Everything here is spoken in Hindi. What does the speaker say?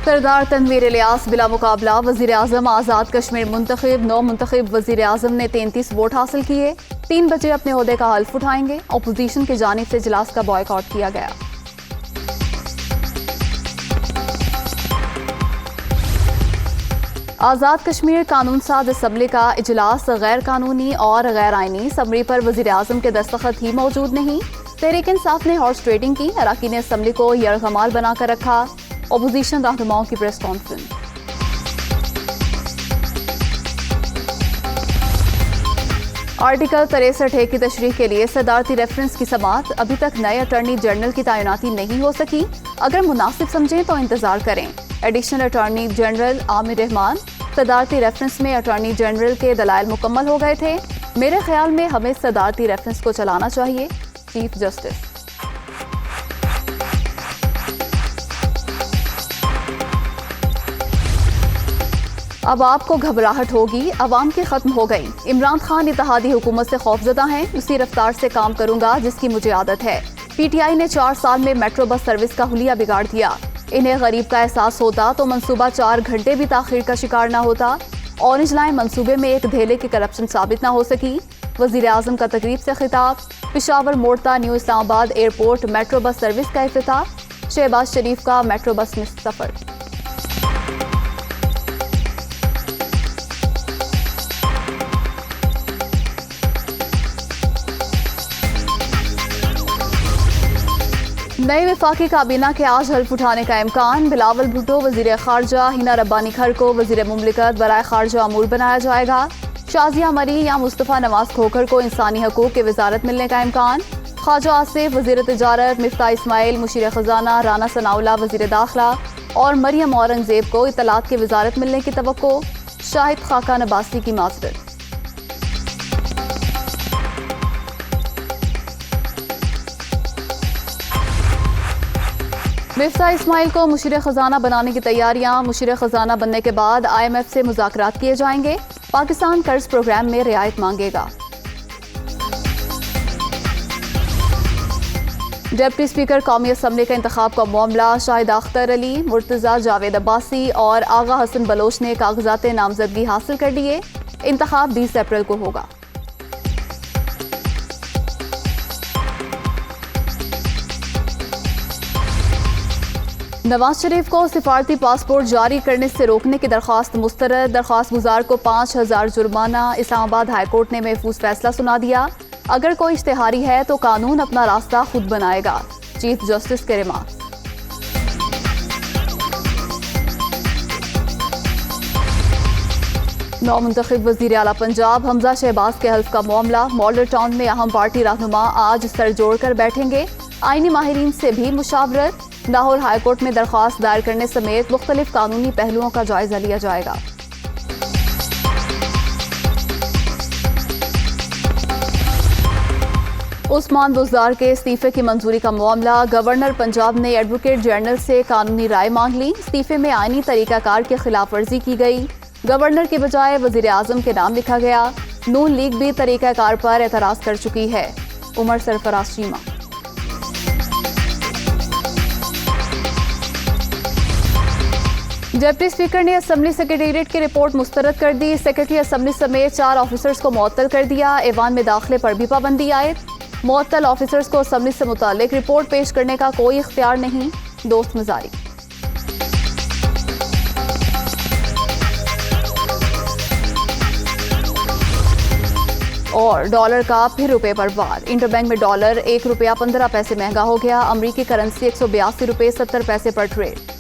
सरदार तनवीर इलियास बिला मुकाबला वज़ीर आज़म आज़ाद कश्मीर मुंतखब। नौ मुंतखब वज़ीर आज़म ने 33 वोट हासिल किए। 3 बजे अपने ओहदे का हल्फ उठाएंगे। अपोजिशन की जानिब से इजलास का बॉयकॉट किया गया। आज़ाद कश्मीर कानून साज असम्बली का इजलास गैर कानूनी और गैर आइनी। समरी पर वज़ीर आज़म के दस्तखत ही मौजूद नहीं। तहरीक इंसाफ ने हॉर्स ट्रेडिंग की। अराकीन असम्बली को यरगमाल बनाकर रखा। अपोजिशन रहनुमाओं की प्रेस कॉन्फ्रेंस। आर्टिकल 63 की तशरीह के लिए सदारती रेफरेंस की समाअत। अभी तक नए अटॉर्नी जनरल की तैनाती नहीं हो सकी। अगर मुनासिब समझें तो इंतजार करें। Additional attorney general Aamir Rehman. सदारती रेफरेंस में अटॉर्नी जनरल के दलाइल मुकम्मल हो गए थे। मेरे ख्याल में हमें सदारती रेफरेंस को चलाना चाहिए। Chief justice. अब आपको घबराहट होगी, अवाम की खत्म हो गई। इमरान खान इत्तेहादी हुकूमत से खौफजदा हैं। उसी रफ्तार से काम करूंगा जिसकी मुझे आदत है। पीटीआई ने 4 साल में मेट्रो बस सर्विस का हुलिया बिगाड़ दिया। इन्हें गरीब का एहसास होता तो मंसूबा 4 घंटे भी ताखीर का शिकार न होता। ऑरेंज लाइन मंसूबे में एक धेले की करप्शन साबित न हो सकी। वजीर आजम का तकरीब से खिताब। पिशावर मोड़ता new Islamabad airport metro bus service का इफ्तिताह। शहबाज शरीफ का मेट्रो बस में सफर। नई वफाकी काबीना के आज हल्फ उठाने का इम्कान। बिलावल भुट्टो वजीर खारजा, हिना रब्बानी खर को वजीर मुमलिकत बराए खारजा अमूर बनाया जाएगा। शाजिया मरी या मुस्तफ़ा नवाज खोखर को इंसानी हकूक की वजारत मिलने का इम्कान। ख्वाजा आसिफ वजीर तिजारत, मिफ्ता इस्माइल मुशीर खजाना, राना सनाउल्लाह वजीर दाखिला और मरियम औरंगजेब को इत्तलात की वजारत मिलने की तवक्को। शाहिद खाका नबासी की माजरत। मिफ्ता इस्माइल को मुशीर खजाना बनाने की तैयारियां। मुशीर खजाना बनने के बाद IMF से मुज़ाकरात किए जाएंगे। पाकिस्तान कर्ज प्रोग्राम में रियायत मांगेगा। डिप्टी स्पीकर कौमी असम्बली का इंतखाब का मामला। शाहिद अख्तर अली, मुर्तज़ा जावेद अब्बासी और आगा हसन बलोच ने कागजात नामजदगी हासिल कर लिए। इंतखाब 20 अप्रैल को होगा। नवाज शरीफ को सिफारती पासपोर्ट जारी करने से रोकने की दरख्वास्त मुस्तरद। दरख्वास्त गुजार को 5000 जुर्माना। इस्लामाबाद हाईकोर्ट ने महफूज फैसला सुना दिया। अगर कोई इश्तिहारी है तो कानून अपना रास्ता खुद बनाएगा। चीफ जस्टिस के रिमार्क्स। नौ मुंतखब वजीर आला पंजाब हमजा शहबाज के हल्फ का मामला। मॉडल टाउन में अहम पार्टी रहनुमा आज सर जोड़कर बैठेंगे। आईनी माहिरीन से भी मुशावरत। लाहौर हाईकोर्ट में दरख्वास्त दायर करने समेत मुख्तलिफ कानूनी पहलुओं का जायजा लिया जाएगा। उस्मान बुज़दार के इस्तीफे की मंजूरी का मामला। गवर्नर पंजाब ने एडवोकेट जनरल से कानूनी राय मांग ली। इस्तीफे में आईनी तरीकाकार की खिलाफ वर्जी की गई। गवर्नर के बजाय वजीर आजम के नाम लिखा गया। नून लीग भी तरीकाकार पर एतराज कर चुकी है। उमर सरफराज चीमा। डिप्टी स्पीकर ने असेंबली सेक्रेटेरिएट की रिपोर्ट मुस्तरद कर दी। सेक्रेटरी असेंबली समेत 4 ऑफिसर्स को मुअत्तल कर दिया। ऐवान में दाखिले पर भी पाबंदी आयद। मुअत्तल ऑफिसर्स को असेंबली से मुताल्लिक रिपोर्ट पेश करने का कोई इख्तियार नहीं। दोस्त मजारी। और डॉलर का फिर रुपए पर वार। इंटरबैंक में डॉलर 1 रुपया 15 पैसे महंगा हो गया। अमरीकी करेंसी 182 रुपये 70 पैसे पर ट्रेड।